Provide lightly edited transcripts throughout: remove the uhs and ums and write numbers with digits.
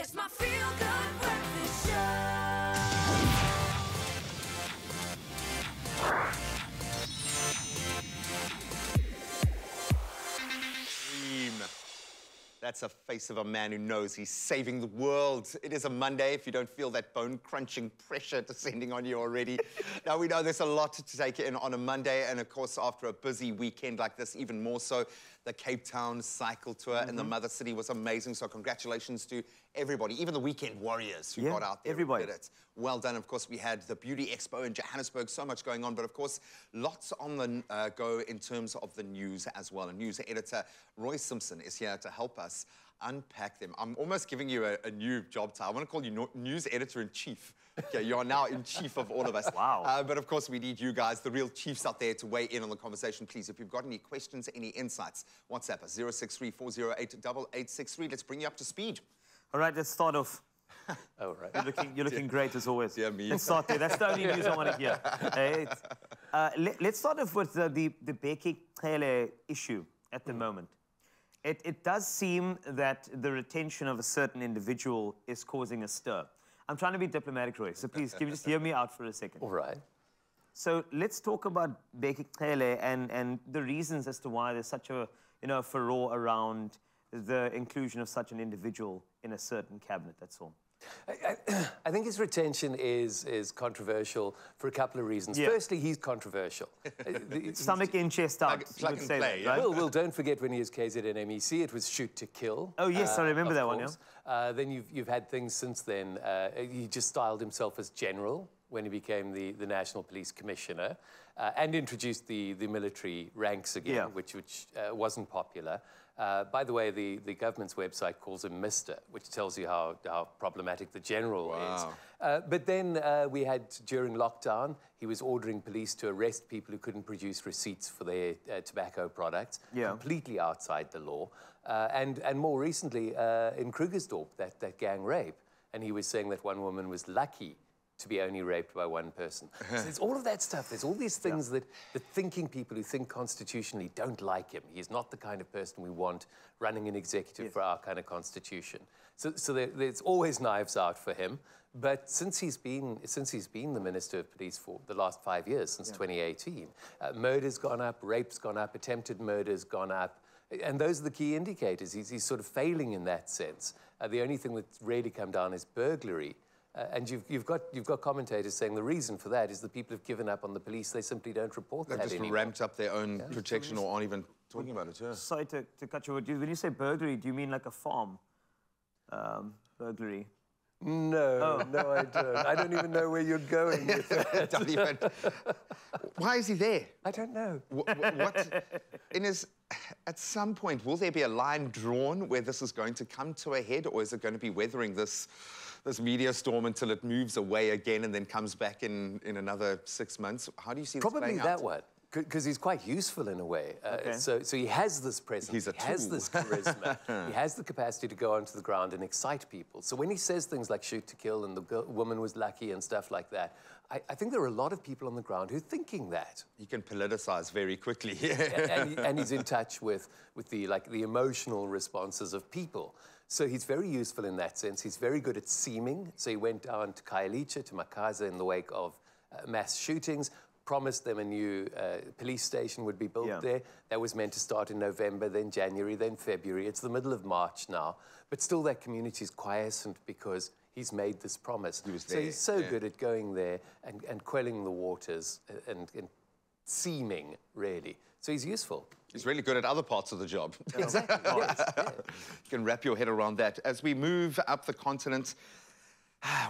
It's my feel-good breakfast show. That's a face of a man who knows he's saving the world. It is a Monday if you don't feel that bone-crunching pressure descending on you already. Now, we know there's a lot to take in on a Monday, and of course, after a busy weekend like this, even more so. The Cape Town cycle tour in the mother city was amazing, so congratulations to everybody, even the weekend warriors who got out there and did it. Well done. Of course, we had the Beauty Expo in Johannesburg, so much going on, but of course, lots on the go in terms of the news as well. And news editor Roy Simpson is here to help us unpack them. I'm almost giving you a new job title. I want to call you news editor-in-chief. Okay, you are now in chief of all of us. Wow. But of course, we need you guys, the real chiefs out there, to weigh in on the conversation. Please, if you've got any questions, any insights, WhatsApp us 063-408-8863. Let's bring you up to speed. All right, let's start off. Oh, right. You're looking great as always. Yeah, me. Let's start there. That's the only news I want to hear. Let's start off with the Bheki Cele issue at the moment. It does seem that the retention of a certain individual is causing a stir. I'm trying to be diplomatic, Roy, so please, can you just hear me out for a second? All right. So let's talk about Bheki Cele and the reasons as to why there's such a furore around the inclusion of such an individual in a certain cabinet, that's all. I think his retention is controversial for a couple of reasons. Yeah. Firstly, he's controversial. Stomach in, chest out. Plug and play, yeah? Well, don't forget when he was KZN MEC, it was shoot to kill. Oh, yes, I remember that one, yeah. Then you've had things since then. He just styled himself as general when he became the National Police Commissioner and introduced the military ranks again, which wasn't popular. By the way, the government's website calls him Mr., which tells you how problematic the general is. But then we had, during lockdown, he was ordering police to arrest people who couldn't produce receipts for their tobacco products, completely outside the law. And more recently, in Krugersdorp, that gang rape, and he was saying that one woman was lucky to be only raped by one person. So there's all of that stuff. There's all these things that the thinking people who think constitutionally don't like him. He's not the kind of person we want running an executive for our kind of constitution. So there's always knives out for him. But since he's been the Minister of Police for the last 5 years, since 2018, murder's gone up, rape's gone up, attempted murder's gone up. And those are the key indicators. He's sort of failing in that sense. The only thing that's really come down is burglary. And you've got commentators saying the reason for that is that people have given up on the police. They simply don't report that anymore. They've just ramped up their own protection or aren't even talking about it, Sorry to cut you off. When you say burglary, do you mean like a farm burglary? No, no, I don't. I don't even know where you're going with that. Don't even. Why is he there? I don't know. At some point, will there be a line drawn where this is going to come to a head, or is it going to be weathering this media storm until it moves away again and then comes back in another 6 months? How do you see this playing out? Probably that one, because he's quite useful in a way. So he has this presence, he has this charisma, he has the capacity to go onto the ground and excite people. So when he says things like shoot to kill and the woman was lucky and stuff like that, I think there are a lot of people on the ground who are thinking that. He can politicize very quickly. and he's in touch with the emotional responses of people. So he's very useful in that sense. He's very good at seeming. So he went down to Khayelitsha, to Makaza in the wake of mass shootings, promised them a new police station would be built there. That was meant to start in November, then January, then February. It's the middle of March now. But still that community is quiescent because he's made this promise. So he's so good at going there and quelling the waters and seeming, really. So he's useful. He's really good at other parts of the job. Exactly, yes. You can wrap your head around that. As we move up the continent,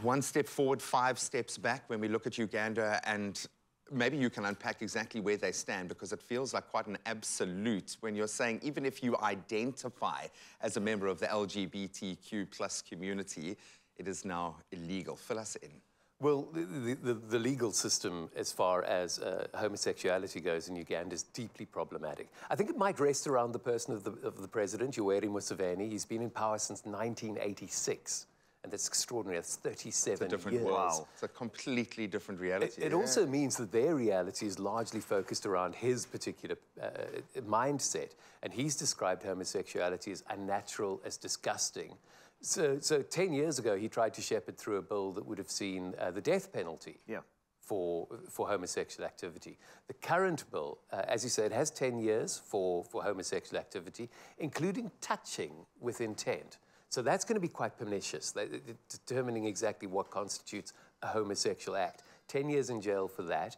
1 step forward, 5 steps back when we look at Uganda, and maybe you can unpack exactly where they stand, because it feels like quite an absolute when you're saying even if you identify as a member of the LGBTQ plus community, it is now illegal. Fill us in. Well, the legal system as far as homosexuality goes in Uganda is deeply problematic. I think it might rest around the person of the president, Yoweri Museveni. He's been in power since 1986. And that's extraordinary. That's 37 years. It's a different years. Wow. It's a completely different reality. It also means that their reality is largely focused around his particular mindset. And he's described homosexuality as unnatural, as disgusting. So 10 years ago, he tried to shepherd through a bill that would have seen the death penalty for homosexual activity. The current bill, as you said, has 10 years for homosexual activity, including touching with intent. So that's going to be quite pernicious, determining exactly what constitutes a homosexual act. 10 years in jail for that.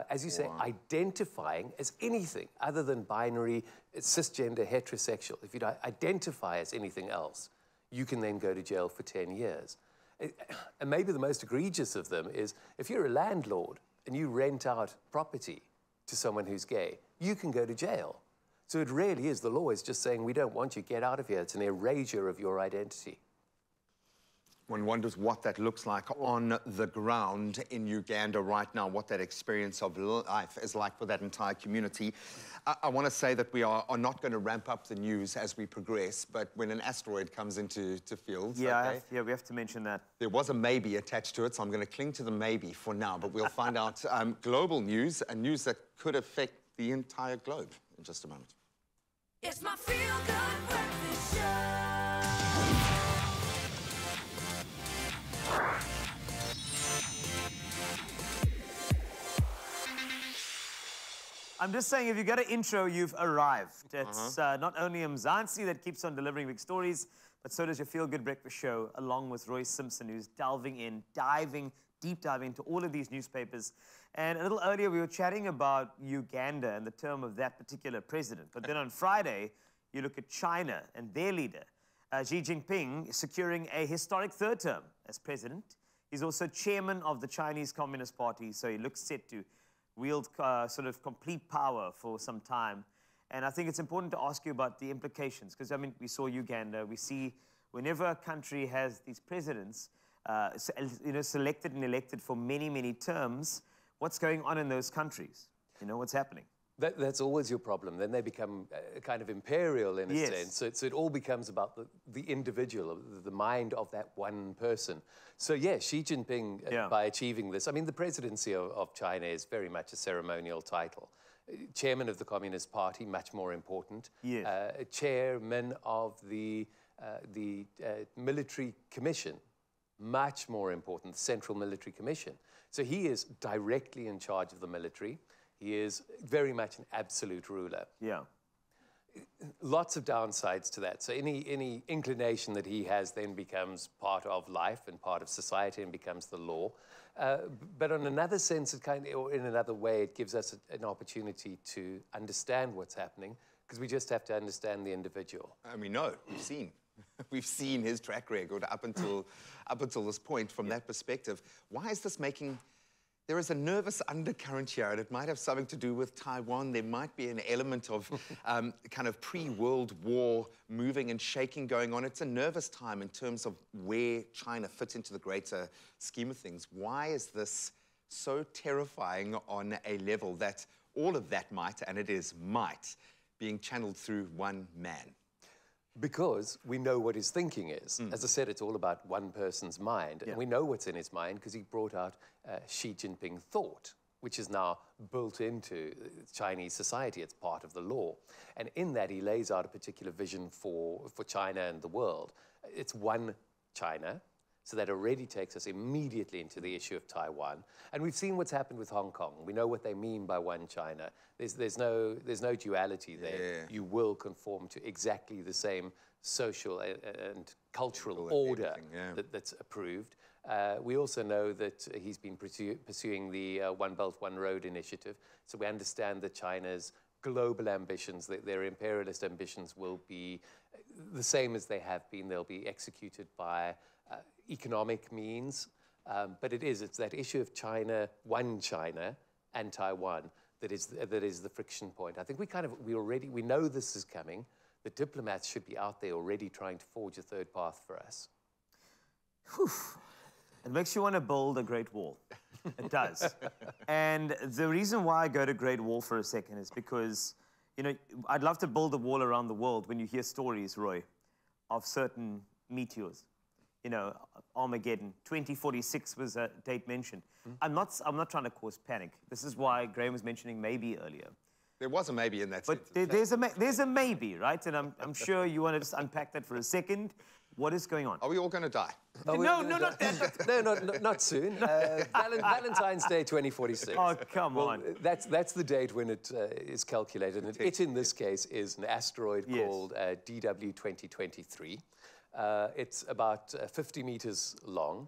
As you say, identifying as anything other than binary, cisgender, heterosexual. If you identify as anything else, you can then go to jail for 10 years. And maybe the most egregious of them is if you're a landlord and you rent out property to someone who's gay, you can go to jail. So it really is, the law is just saying, we don't want you, get out of here. It's an erasure of your identity. One wonders what that looks like on the ground in Uganda right now, what that experience of life is like for that entire community. I want to say that we are not going to ramp up the news as we progress, but when an asteroid comes into fields... Yeah, we have to mention that. There was a maybe attached to it, so I'm going to cling to the maybe for now, but we'll find out global news, a news that could affect the entire globe in just a moment. It's my feel-good breakfast show. I'm just saying, if you get an intro, you've arrived. It's not only Mzansi that keeps on delivering big stories, but so does your Feel Good Breakfast show, along with Roy Simpson, who's deep diving into all of these newspapers. And a little earlier, we were chatting about Uganda and the term of that particular president. But then on Friday, you look at China and their leader, Xi Jinping, securing a historic third term as president. He's also chairman of the Chinese Communist Party, so he looks set to wield sort of complete power for some time. And I think it's important to ask you about the implications, because, I mean, we saw Uganda. We see whenever a country has these presidents, selected and elected for many, many terms, what's going on in those countries? You know, what's happening? That's always your problem. Then they become kind of imperial in a sense. So it all becomes about the individual, the mind of that one person. So yeah, Xi Jinping, by achieving this, I mean, the presidency of China is very much a ceremonial title. Chairman of the Communist Party, much more important. Chairman of the Military Commission, much more important, the Central Military Commission. So he is directly in charge of the military. He is very much an absolute ruler. Yeah. Lots of downsides to that. So any inclination that he has then becomes part of life and part of society and becomes the law. But on another sense, or in another way, it gives us an opportunity to understand what's happening, because we just have to understand the individual. I mean, no, we've seen his track record up until this point from that perspective. Why is this making... There is a nervous undercurrent here, and it might have something to do with Taiwan. There might be an element of kind of pre-World War moving and shaking going on. It's a nervous time in terms of where China fits into the greater scheme of things. Why is this so terrifying on a level that all of that might, and it is might, being channeled through one man? Because we know what his thinking is. As I said, it's all about one person's mind. And we know what's in his mind because he brought out Xi Jinping thought, which is now built into Chinese society. It's part of the law. And in that, he lays out a particular vision for China and the world. It's one China. So that already takes us immediately into the issue of Taiwan. And we've seen what's happened with Hong Kong. We know what they mean by one China. There's no duality there. You will conform to exactly the same social and cultural order that's approved. We also know that he's been pursuing the One Belt, One Road initiative. So we understand that China's global ambitions, their imperialist ambitions, will be the same as they have been. They'll be executed by economic means, but it's that issue of China, one China, and Taiwan that is the friction point. I think we know this is coming. The diplomats should be out there already trying to forge a third path for us. Whew. It makes you want to build a Great Wall. It does. And the reason why I go to Great Wall for a second is because, you know, I'd love to build a wall around the world when you hear stories, Roy, of certain meteors. You know, Armageddon, 2046 was a date mentioned. I'm not trying to cause panic. This is why Graham was mentioning maybe earlier. There was a maybe in that But there's a maybe, right? And I'm sure you want to just unpack that for a second. What is going on? Are we all going to die? Oh, No, not that. No, not soon. Valentine's Day 2046. Oh, come on. That's the date when it is calculated. And it, in this case, is an asteroid called DW 2023. It's about 50 meters long,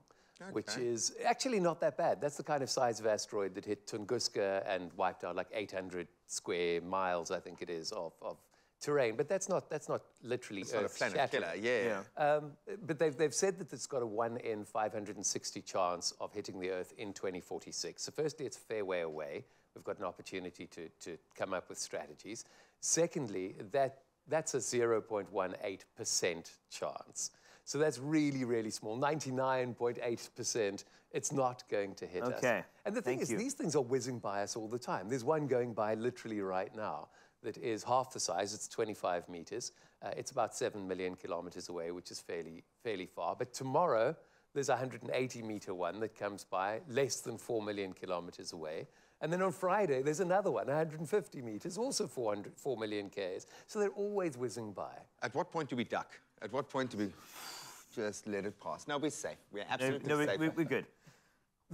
which is actually not that bad. That's the kind of size of asteroid that hit Tunguska and wiped out like 800 square miles, I think it is, of terrain. But that's not literally It's not a planet killer, yeah. But they've said that it's got a 1 in 560 chance of hitting the Earth in 2046. So firstly, it's a fair way away. We've got an opportunity to come up with strategies. Secondly, that's a 0.18% chance. So that's really, really small. 99.8%, it's not going to hit us. And the thing is, these things are whizzing by us all the time. There's one going by literally right now that is half the size. It's 25 meters. It's about 7 million kilometers away, which is fairly far. But tomorrow, there's a 180-meter one that comes by, less than 4 million kilometers away. And then on Friday, there's another one, 150 meters, also 4 million Ks. So they're always whizzing by. At what point do we duck? At what point do we just let it pass? No, we're safe. We're absolutely safe. We're good.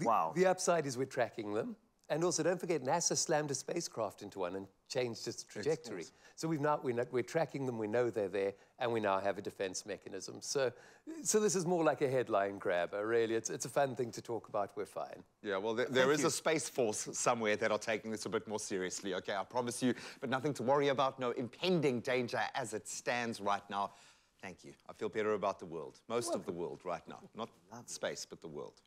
Wow. The upside is we're tracking them. And also, don't forget, NASA slammed a spacecraft into one and changed its trajectory. So we're tracking them, we know they're there, and we now have a defense mechanism. So this is more like a headline grabber, really. It's a fun thing to talk about. We're fine. Yeah, well, there is a space force somewhere that are taking this a bit more seriously, okay? I promise you, but nothing to worry about, no impending danger as it stands right now. Thank you. I feel better about the world, most of the world right now. Not space, but the world.